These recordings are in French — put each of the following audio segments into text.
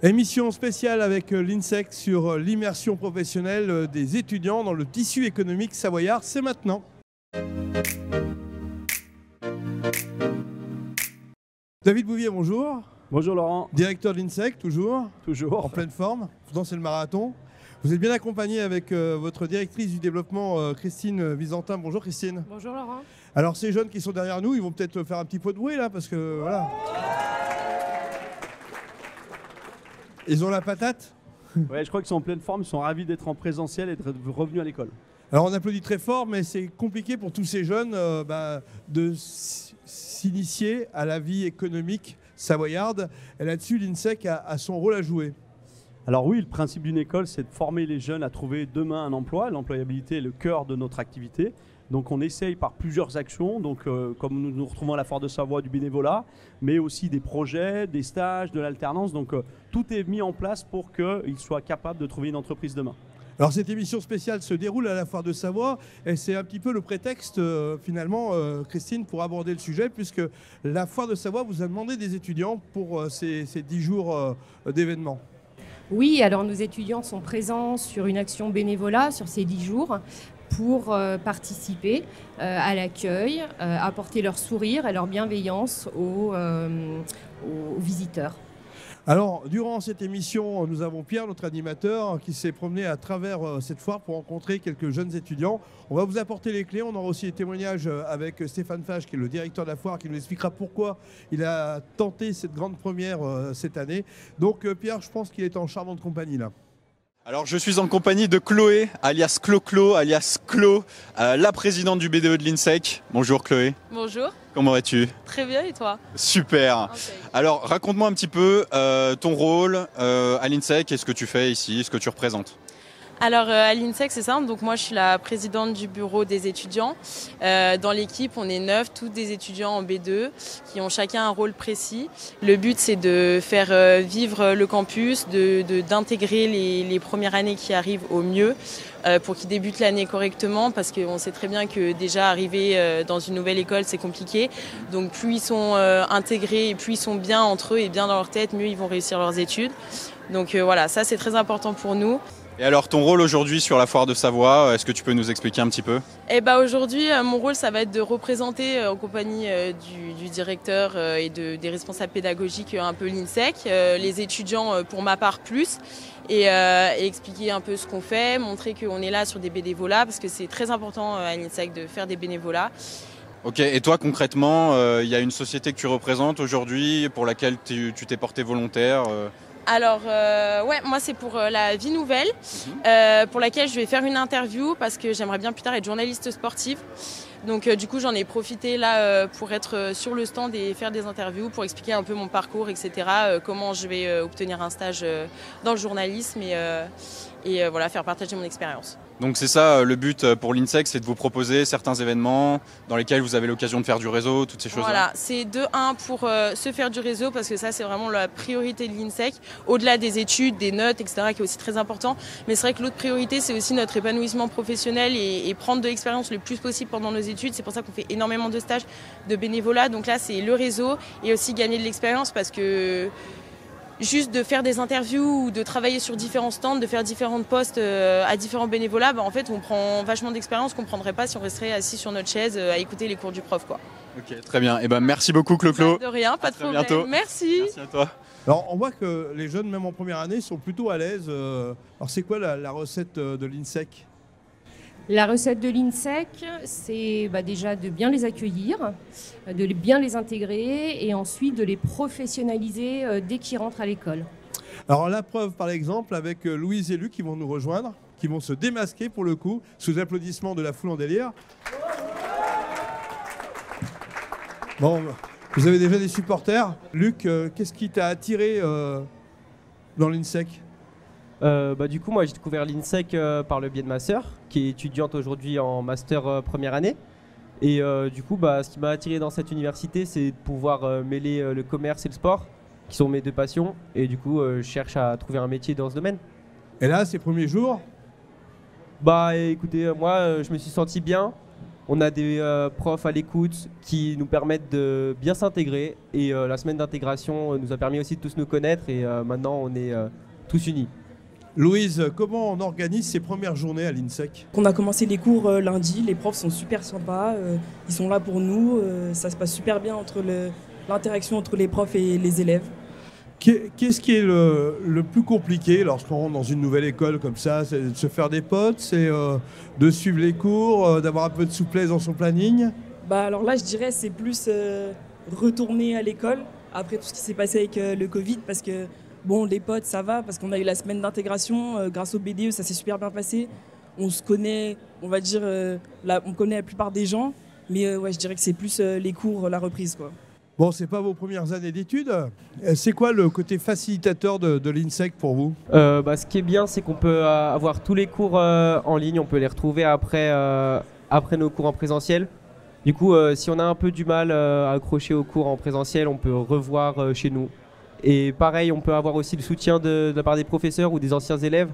Émission spéciale avec l'INSEC sur l'immersion professionnelle des étudiants dans le tissu économique savoyard. C'est maintenant. David Bouvier, bonjour. Bonjour Laurent. Directeur de l'INSEC, toujours. Toujours. En pleine forme. Pourtant, c'est le marathon. Vous êtes bien accompagné avec votre directrice du développement, Christine Visantin. Bonjour Christine. Bonjour Laurent. Alors ces jeunes qui sont derrière nous, ils vont peut-être faire un petit peu de bruit là, parce que voilà. Ils ont la patate. Ouais, je crois qu'ils sont en pleine forme, ils sont ravis d'être en présentiel et d'être revenus à l'école. Alors on applaudit très fort, mais c'est compliqué pour tous ces jeunes de s'initier à la vie économique savoyarde. Et là-dessus, l'INSEC a son rôle à jouer. Alors oui, le principe d'une école, c'est de former les jeunes à trouver demain un emploi. L'employabilité est le cœur de notre activité. Donc on essaye par plusieurs actions, donc, comme nous nous retrouvons à la Foire de Savoie, du bénévolat, mais aussi des projets, des stages, de l'alternance. Donc tout est mis en place pour qu'ils soient capables de trouver une entreprise demain. Alors cette émission spéciale se déroule à la Foire de Savoie et c'est un petit peu le prétexte finalement, Christine, pour aborder le sujet, puisque la Foire de Savoie vous a demandé des étudiants pour ces 10 jours d'événements. Oui, alors nos étudiants sont présents sur une action bénévolat sur ces 10 jours pour participer à l'accueil, apporter leur sourire et leur bienveillance aux visiteurs. Alors, durant cette émission, nous avons Pierre, notre animateur, qui s'est promené à travers cette foire pour rencontrer quelques jeunes étudiants. On va vous apporter les clés. On aura aussi des témoignages avec Stéphane Fage, qui est le directeur de la foire, qui nous expliquera pourquoi il a tenté cette grande première cette année. Donc, Pierre, je pense qu'il est en charmante compagnie là. Alors je suis en compagnie de Chloé, alias Clo, alias Clo, la présidente du BDE de l'INSEC. Bonjour Chloé. Bonjour. Comment vas-tu? Très bien, et toi? Super. Okay. Alors raconte-moi un petit peu ton rôle à l'INSEC et ce que tu fais ici, ce que tu représentes. Alors à l'INSEC, c'est simple, donc moi je suis la présidente du bureau des étudiants. Dans l'équipe, on est 9, tous des étudiants en B2 qui ont chacun un rôle précis. Le but, c'est de faire vivre le campus, d'intégrer les premières années qui arrivent au mieux pour qu'ils débutent l'année correctement, parce qu'on sait très bien que déjà arriver dans une nouvelle école, c'est compliqué. Donc plus ils sont intégrés et plus ils sont bien entre eux et bien dans leur tête, mieux ils vont réussir leurs études. Donc voilà, ça c'est très important pour nous. Et alors ton rôle aujourd'hui sur la Foire de Savoie, est-ce que tu peux nous expliquer un petit peu? Eh ben aujourd'hui, mon rôle, ça va être de représenter en compagnie du directeur et des responsables pédagogiques un peu l'INSEC, les étudiants pour ma part plus, et expliquer un peu ce qu'on fait, montrer qu'on est là sur des bénévolats, parce que c'est très important à l'INSEC de faire des bénévolats. Ok, et toi concrètement, il y a une société que tu représentes aujourd'hui pour laquelle tu t'es porté volontaire Alors, ouais, moi c'est pour la Vie Nouvelle, pour laquelle je vais faire une interview parce que j'aimerais bien plus tard être journaliste sportive. Donc du coup, j'en ai profité là pour être sur le stand et faire des interviews pour expliquer un peu mon parcours, etc. Comment je vais obtenir un stage dans le journalisme et voilà, faire partager mon expérience. Donc c'est ça le but pour l'INSEC, c'est de vous proposer certains événements dans lesquels vous avez l'occasion de faire du réseau, toutes ces choses-là. Voilà, c'est de 1 pour se faire du réseau, parce que ça c'est vraiment la priorité de l'INSEC, au-delà des études, des notes, etc., qui est aussi très important. Mais c'est vrai que l'autre priorité, c'est aussi notre épanouissement professionnel et prendre de l'expérience le plus possible pendant nos études. C'est pour ça qu'on fait énormément de stages, de bénévolat. Donc là, c'est le réseau et aussi gagner de l'expérience, parce que juste de faire des interviews ou de travailler sur différents stands, de faire différents postes à différents bénévolats, en fait on prend vachement d'expérience qu'on ne prendrait pas si on resterait assis sur notre chaise à écouter les cours du prof, quoi. Ok, très bien. Et merci beaucoup Clo. De rien, pas de problème. Bientôt. Merci. Merci à toi. Alors on voit que les jeunes, même en première année, sont plutôt à l'aise. Alors c'est quoi la recette de l'INSEC? La recette de l'INSEC, c'est déjà de bien les accueillir, de bien les intégrer et ensuite de les professionnaliser dès qu'ils rentrent à l'école. Alors la preuve par exemple avec Louise et Luc qui vont nous rejoindre, qui vont se démasquer pour le coup, sous applaudissements de la foule en délire. Bon, vous avez déjà des supporters. Luc, qu'est-ce qui t'a attiré dans l'INSEC ? Du coup, moi, j'ai découvert l'INSEC par le biais de ma sœur, qui est étudiante aujourd'hui en master première année. Et du coup, ce qui m'a attiré dans cette université, c'est de pouvoir mêler le commerce et le sport, qui sont mes deux passions. Et du coup, je cherche à trouver un métier dans ce domaine. Et là, ces premiers jours? Écoutez, moi, je me suis senti bien. On a des profs à l'écoute qui nous permettent de bien s'intégrer. Et la semaine d'intégration nous a permis aussi de tous nous connaître. Et maintenant, on est tous unis. Louise, comment on organise ces premières journées à l'INSEC? On a commencé les cours lundi, les profs sont super sympas, ils sont là pour nous, ça se passe super bien entre l'interaction entre les profs et les élèves. Qu'est-ce qui est le plus compliqué lorsqu'on rentre dans une nouvelle école comme ça? C'est de se faire des potes, c'est de suivre les cours, d'avoir un peu de souplesse dans son planning? Bah alors là je dirais c'est plus retourner à l'école après tout ce qui s'est passé avec le Covid parce que bon, les potes, ça va, parce qu'on a eu la semaine d'intégration. Grâce au BDE, ça s'est super bien passé. On se connaît, on va dire, on connaît la plupart des gens. Mais ouais, je dirais que c'est plus les cours, la reprise, quoi. Bon, c'est pas vos premières années d'études. C'est quoi le côté facilitateur de l'INSEC pour vous? Ce qui est bien, c'est qu'on peut avoir tous les cours en ligne. On peut les retrouver après nos cours en présentiel. Du coup, si on a un peu du mal à accrocher aux cours en présentiel, on peut revoir chez nous. Et pareil, on peut avoir aussi le soutien de la part des professeurs ou des anciens élèves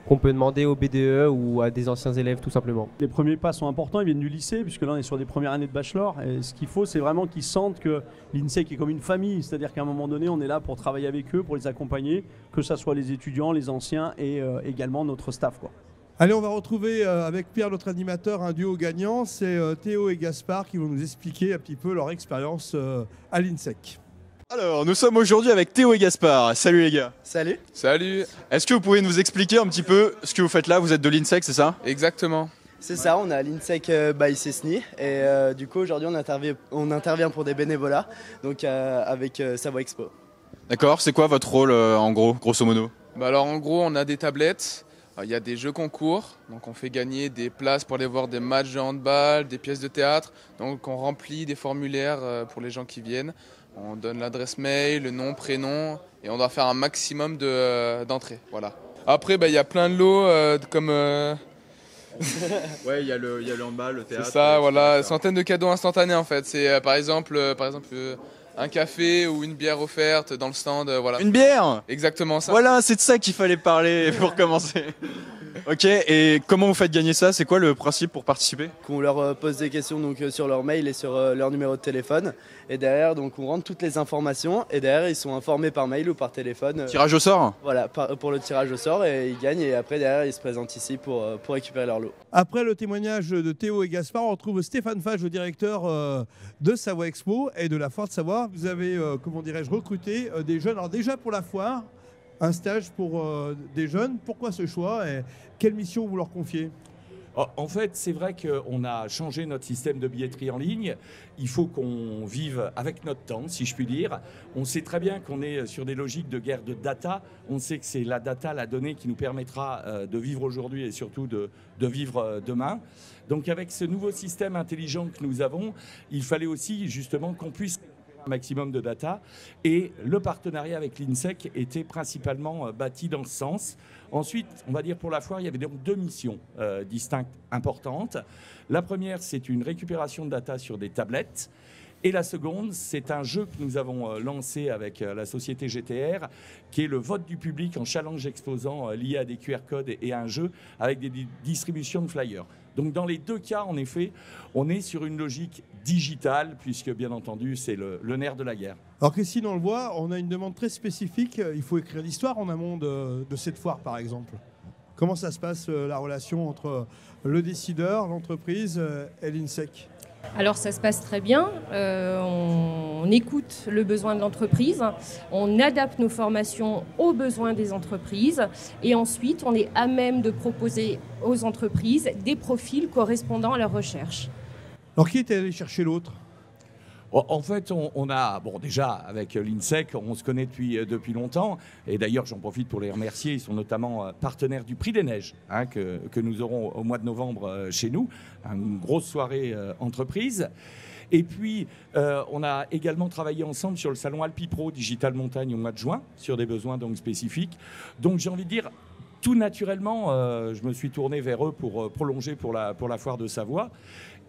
qu'on peut demander au BDE ou à des anciens élèves tout simplement. Les premiers pas sont importants, ils viennent du lycée, puisque là on est sur des premières années de bachelor. Et ce qu'il faut, c'est vraiment qu'ils sentent que l'INSEC est comme une famille, c'est-à-dire qu'à un moment donné, on est là pour travailler avec eux, pour les accompagner, que ce soit les étudiants, les anciens et également notre staff, quoi. Allez, on va retrouver avec Pierre, notre animateur, un duo gagnant. C'est Théo et Gaspard qui vont nous expliquer un petit peu leur expérience à l'INSEC. Alors, nous sommes aujourd'hui avec Théo et Gaspard. Salut les gars. Salut. Salut. Est-ce que vous pouvez nous expliquer un petit peu ce que vous faites là? Vous êtes de l'INSEC, c'est ça? Exactement. C'est ça, on est à l'INSEC by CESNI et du coup aujourd'hui on intervient pour des bénévolats donc avec Savoie Expo. D'accord, c'est quoi votre rôle en gros, grosso modo? Alors en gros on a des tablettes, il y a des jeux concours, donc on fait gagner des places pour aller voir des matchs de handball, des pièces de théâtre, donc on remplit des formulaires pour les gens qui viennent. On donne l'adresse mail, le nom, prénom et on doit faire un maximum d'entrées. Voilà. Après, il y a plein de lots comme... Ouais, il y a le handball, le théâtre. C'est ça, voilà, centaines de cadeaux instantanés en fait. C'est par exemple un café ou une bière offerte dans le stand. Voilà. Une bière? Exactement ça. Voilà, c'est de ça qu'il fallait parler pour commencer. Ok, et comment vous faites gagner ça? C'est quoi le principe pour participer? On leur pose des questions donc, sur leur mail et sur leur numéro de téléphone. Et derrière, donc, on rentre toutes les informations. Et derrière, ils sont informés par mail ou par téléphone. Tirage au sort? Voilà, pour le tirage au sort. Et ils gagnent. Et après, derrière, ils se présentent ici pour récupérer leur lot. Après le témoignage de Théo et Gaspard, on retrouve Stéphane Fage, le directeur de Savoie Expo et de la Foire de Savoie. Vous avez, recruté des jeunes. Alors déjà pour la foire, un stage pour des jeunes. Pourquoi ce choix et quelle mission vous leur confiez? En fait, c'est vrai qu'on a changé notre système de billetterie en ligne. Il faut qu'on vive avec notre temps, si je puis dire. On sait très bien qu'on est sur des logiques de guerre de data. On sait que c'est la data, la donnée qui nous permettra de vivre aujourd'hui et surtout de vivre demain. Donc avec ce nouveau système intelligent que nous avons, il fallait aussi justement qu'on puisse un maximum de data et le partenariat avec l'INSEC était principalement bâti dans ce sens. Ensuite, on va dire pour la foire, il y avait donc deux missions distinctes importantes. La première, c'est une récupération de data sur des tablettes. Et la seconde, c'est un jeu que nous avons lancé avec la société GTR, qui est le vote du public en challenge exposant lié à des QR codes et à un jeu avec des distributions de flyers. Donc dans les deux cas, en effet, on est sur une logique digitale, puisque bien entendu, c'est le nerf de la guerre. Alors Christine, on le voit, on a une demande très spécifique. Il faut écrire l'histoire en amont de cette foire, par exemple. Comment ça se passe, la relation entre le décideur, l'entreprise et l'INSEC? Alors ça se passe très bien, on écoute le besoin de l'entreprise, on adapte nos formations aux besoins des entreprises et ensuite on est à même de proposer aux entreprises des profils correspondant à leurs recherches. Alors qui est allé chercher l'autre? En fait, on a, déjà avec l'INSEC, on se connaît depuis longtemps. Et d'ailleurs, j'en profite pour les remercier. Ils sont notamment partenaires du Prix des Neiges, que nous aurons au mois de novembre chez nous. Une grosse soirée entreprise. Et puis, on a également travaillé ensemble sur le salon Alpipro Digital Montagne au mois de juin, sur des besoins donc spécifiques. Donc, j'ai envie de dire, tout naturellement, je me suis tourné vers eux pour prolonger pour la foire de Savoie.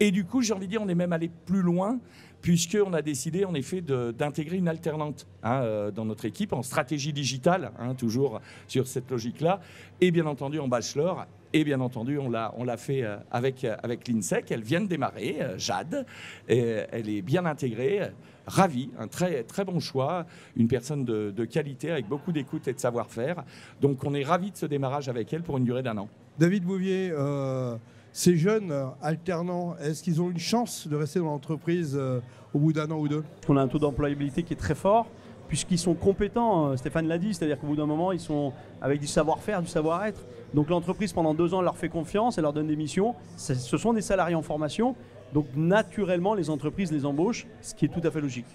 Et du coup, j'ai envie de dire, on est même allé plus loin, puisqu'on a décidé en effet d'intégrer une alternante dans notre équipe en stratégie digitale, toujours sur cette logique-là, et bien entendu en bachelor. Et bien entendu, on l'a fait avec l'INSEC. Elle vient de démarrer, Jade, et elle est bien intégrée, ravie, un très, très bon choix, une personne de qualité avec beaucoup d'écoute et de savoir-faire. Donc on est ravis de ce démarrage avec elle pour une durée d'1 an. David Bouvier, ces jeunes alternants, est-ce qu'ils ont une chance de rester dans l'entreprise au bout d'1 an ou 2? On a un taux d'employabilité qui est très fort, puisqu'ils sont compétents, Stéphane l'a dit, c'est-à-dire qu'au bout d'un moment, ils sont avec du savoir-faire, du savoir-être. Donc l'entreprise, pendant 2 ans, leur fait confiance, elle leur donne des missions. Ce sont des salariés en formation, donc naturellement, les entreprises les embauchent, ce qui est tout à fait logique.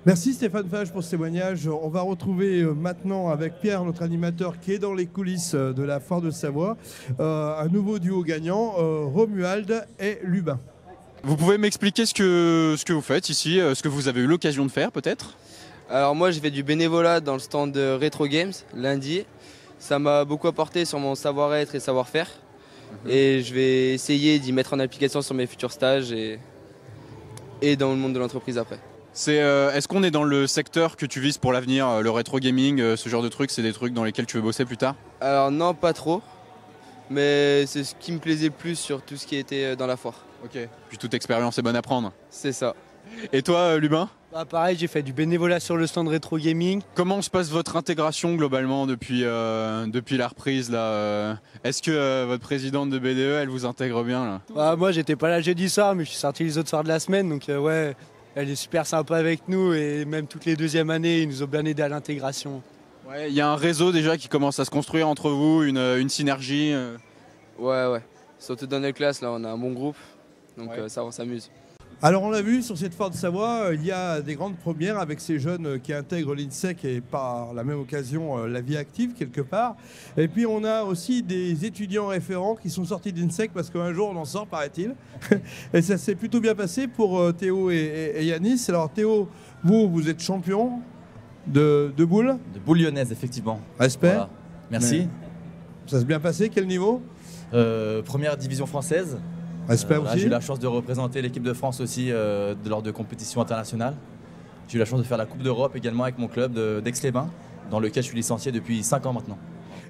Merci Stéphane Fage pour ce témoignage. On va retrouver maintenant avec Pierre, notre animateur, qui est dans les coulisses de la Foire de Savoie, un nouveau duo gagnant, Romuald et Lubin. Vous pouvez m'expliquer ce que vous faites ici, ce que vous avez eu l'occasion de faire peut-être? Alors moi j'ai fait du bénévolat dans le stand de Retro Games lundi. Ça m'a beaucoup apporté sur mon savoir-être et savoir-faire. Et je vais essayer d'y mettre en application sur mes futurs stages et dans le monde de l'entreprise après. Est-ce qu'on est dans le secteur que tu vises pour l'avenir, le rétro gaming, ce genre de trucs, c'est des trucs dans lesquels tu veux bosser plus tard? Alors non, pas trop. Mais c'est ce qui me plaisait plus sur tout ce qui était dans la foire. Ok. Puis toute expérience est bonne à prendre. C'est ça. Et toi, Lubin? Pareil, j'ai fait du bénévolat sur le stand Retro Gaming. Comment se passe votre intégration globalement depuis la reprise là Est-ce que votre présidente de BDE, elle vous intègre bien là? Moi, j'étais pas là jeudi soir, mais je suis sorti les autres soirs de la semaine, donc ouais, elle est super sympa avec nous et même toutes les deuxièmes années, ils nous ont bien aidé à l'intégration. Ouais, il y a un réseau déjà qui commence à se construire entre vous, une synergie. Ouais. Surtout dans nos classes, là, on a un bon groupe, donc ça, on s'amuse. Alors on l'a vu, sur cette Foire de Savoie, il y a des grandes premières avec ces jeunes qui intègrent l'INSEC et par la même occasion la vie active quelque part. Et puis on a aussi des étudiants référents qui sont sortis de l'INSEC parce qu'un jour on en sort, paraît-il. Et ça s'est plutôt bien passé pour Théo et Yanis. Alors Théo, vous êtes champion de boules? De boules lyonnaises, effectivement. Respect. Voilà. Merci. Mais ça s'est bien passé, quel niveau? Première division française. Respect aussi. J'ai eu la chance de représenter l'équipe de France aussi lors de compétitions internationales. J'ai eu la chance de faire la Coupe d'Europe également avec mon club d'Aix-les-Bains, dans lequel je suis licencié depuis 5 ans maintenant.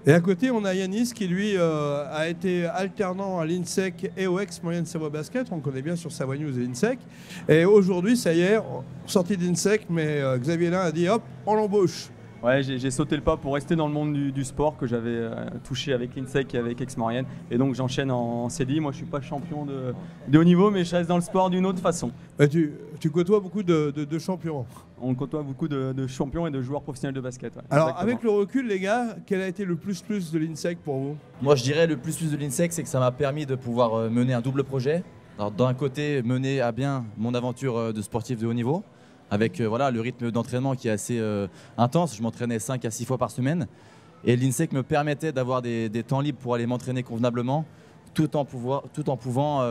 Et à côté, on a Yanis qui, lui, a été alternant à l'INSEC et au ex-moyen de Savoie Basket. On le connaît bien sur Savoie News et l'INSEC. Et aujourd'hui, ça y est, sorti d'INSEC, mais Xavier Lin a dit hop, on l'embauche. Ouais, j'ai sauté le pas pour rester dans le monde du sport que j'avais touché avec l'INSEC et avec Aix-Maurienne. Et donc j'enchaîne en CDI. Moi, je ne suis pas champion de haut niveau, mais je reste dans le sport d'une autre façon. Tu côtoies beaucoup de champions. On côtoie beaucoup de champions et de joueurs professionnels de basket. Ouais, alors, exactement. avec le recul, les gars, quel a été le plus de l'INSEC pour vous? Moi, je dirais le plus de l'INSEC, c'est que ça m'a permis de pouvoir mener un double projet. Alors, d'un côté, mener à bien mon aventure de sportif de haut niveau, avec le rythme d'entraînement qui est assez intense. Je m'entraînais 5 à 6 fois par semaine. Et l'INSEC me permettait d'avoir des temps libres pour aller m'entraîner convenablement, tout en pouvant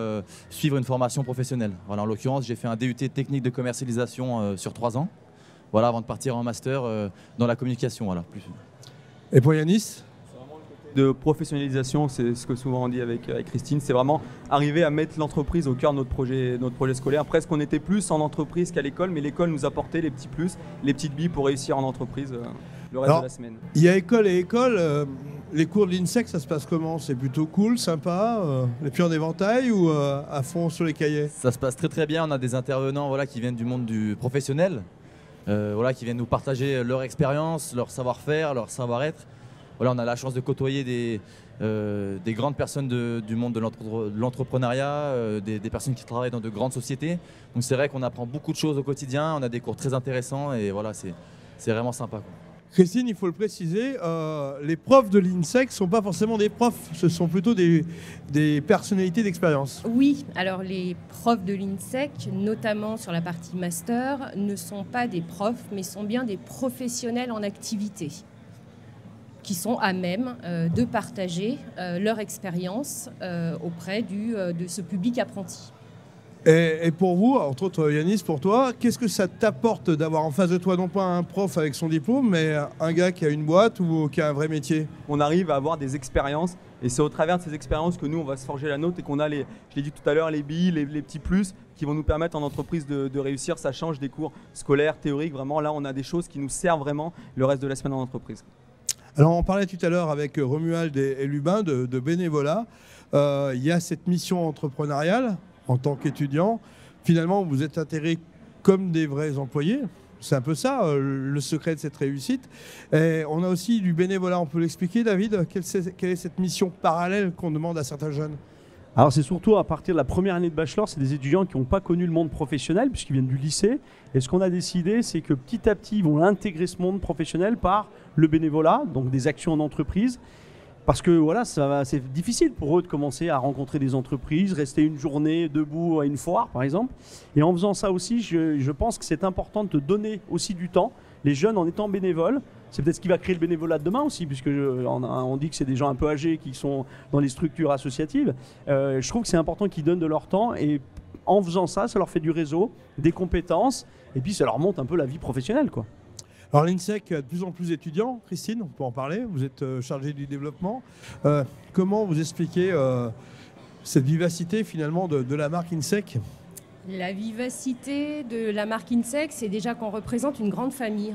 suivre une formation professionnelle. Voilà, en l'occurrence, j'ai fait un DUT technique de commercialisation sur 3 ans, avant de partir en master dans la communication. Et pour Yanis? De professionnalisation, c'est ce que souvent on dit avec Christine, c'est vraiment arriver à mettre l'entreprise au cœur de notre projet scolaire. Presque on était plus en entreprise qu'à l'école, mais l'école nous apportait les petits plus, les petites billes pour réussir en entreprise le reste de la semaine. Il y a école et école. Les cours de l'INSEC, ça se passe comment? C'est plutôt cool, sympa, les pieds en éventail ou à fond sur les cahiers? Ça se passe très très bien. On a des intervenants qui viennent du monde du professionnel, qui viennent nous partager leur expérience, leur savoir-faire, leur savoir-être. On a la chance de côtoyer des grandes personnes du monde de l'entrepreneuriat, des personnes qui travaillent dans de grandes sociétés. Donc c'est vrai qu'on apprend beaucoup de choses au quotidien, on a des cours très intéressants et c'est vraiment sympa. Christine, il faut le préciser, les profs de l'INSEC ne sont pas forcément des profs, ce sont plutôt des personnalités d'expérience. Oui, alors les profs de l'INSEC, notamment sur la partie master, ne sont pas des profs, mais sont bien des professionnels en activité, qui sont à même de partager leur expérience auprès de ce public apprenti. Et pour vous, entre autres Yanis, pour toi, qu'est-ce que ça t'apporte d'avoir en face de toi non pas un prof avec son diplôme, mais un gars qui a une boîte ou qui a un vrai métier? On arrive à avoir des expériences et c'est au travers de ces expériences que nous, on va se forger la nôtre et qu'on a, je l'ai dit tout à l'heure, les billes, les petits plus qui vont nous permettre en entreprise de réussir. Ça change des cours scolaires, théoriques. Vraiment, là, on a des choses qui nous servent vraiment le reste de la semaine en entreprise. Alors, on parlait tout à l'heure avec Romuald et Lubin de bénévolat. Il y a cette mission entrepreneuriale en tant qu'étudiant. Finalement, vous êtes intégrés comme des vrais employés. C'est un peu ça, le secret de cette réussite. Et on a aussi du bénévolat. On peut l'expliquer, David? Quelle est cette mission parallèle qu'on demande à certains jeunes? Alors c'est surtout à partir de la première année de bachelor, c'est des étudiants qui n'ont pas connu le monde professionnel puisqu'ils viennent du lycée. Et ce qu'on a décidé, c'est que petit à petit, ils vont intégrer ce monde professionnel par le bénévolat, donc des actions en entreprise. Parce que voilà, c'est difficile pour eux de commencer à rencontrer des entreprises, rester une journée debout à une foire par exemple. Et en faisant ça aussi, je pense que c'est important de te donner aussi du temps. Les jeunes en étant bénévoles, c'est peut-être ce qui va créer le bénévolat de demain aussi, puisque on dit que c'est des gens un peu âgés qui sont dans les structures associatives. Je trouve que c'est important qu'ils donnent de leur temps et en faisant ça, ça leur fait du réseau, des compétences et puis ça leur monte un peu la vie professionnelle, quoi. Alors l'INSEC a de plus en plus d'étudiants. Christine, on peut en parler, vous êtes chargée du développement. Comment vous expliquez cette vivacité finalement de la marque INSEC? La vivacité de la marque INSEC, c'est déjà qu'on représente une grande famille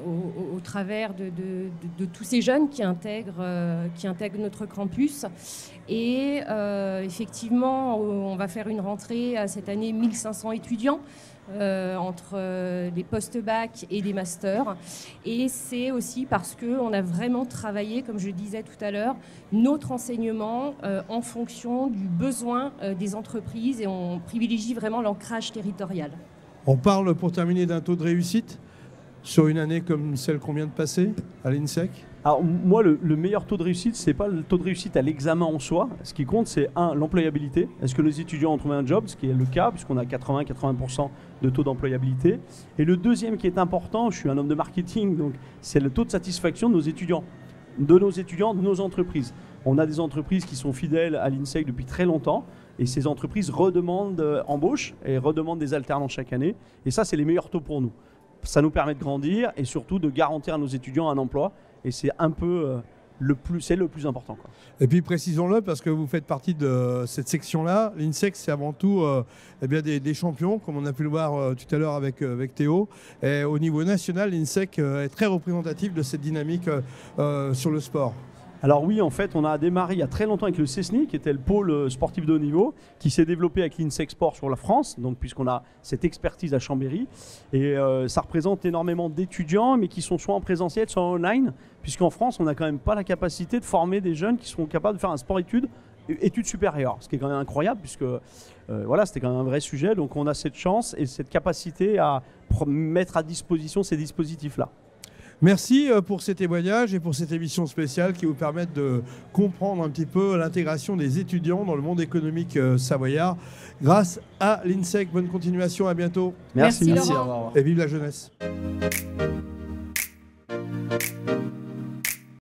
au travers de tous ces jeunes qui intègrent notre campus. Et effectivement, on va faire une rentrée à cette année 1500 étudiants. Entre des post-bac et des masters. Et c'est aussi parce qu'on a vraiment travaillé, comme je disais tout à l'heure, notre enseignement en fonction du besoin des entreprises et on privilégie vraiment l'ancrage territorial. On parle, pour terminer, d'un taux de réussite sur une année comme celle qu'on vient de passer à l'INSEC? Alors moi, le meilleur taux de réussite, c'est pas le taux de réussite à l'examen en soi. Ce qui compte, c'est l'employabilité. Est-ce que les étudiants ont trouvé un job? Ce qui est le cas, puisqu'on a 80-80% de taux d'employabilité. Et le deuxième qui est important, je suis un homme de marketing, donc c'est le taux de satisfaction de nos étudiants, de nos entreprises. On a des entreprises qui sont fidèles à l'INSEC depuis très longtemps. Et ces entreprises redemandent embauche et redemandent des alternants chaque année. Et ça, c'est les meilleurs taux pour nous. Ça nous permet de grandir et surtout de garantir à nos étudiants un emploi. Et c'est un peu le plus important, quoi. Et puis précisons-le, parce que vous faites partie de cette section-là. L'INSEC, c'est avant tout des champions, comme on a pu le voir tout à l'heure avec Théo. Et au niveau national, l'INSEC est très représentatif de cette dynamique sur le sport. Alors oui, en fait, on a démarré il y a très longtemps avec le CESNI, qui était le pôle sportif de haut niveau, qui s'est développé avec l'INSEC Sport sur la France, donc puisqu'on a cette expertise à Chambéry. Et ça représente énormément d'étudiants, mais qui sont soit en présentiel, soit en online, puisqu'en France, on n'a quand même pas la capacité de former des jeunes qui sont capables de faire un sport-études supérieures, ce qui est quand même incroyable, puisque voilà, c'était quand même un vrai sujet. Donc on a cette chance et cette capacité à mettre à disposition ces dispositifs-là. Merci pour ces témoignages et pour cette émission spéciale qui vous permettent de comprendre un petit peu l'intégration des étudiants dans le monde économique savoyard grâce à l'INSEC. Bonne continuation, à bientôt. Merci Laurent. Et vive la jeunesse.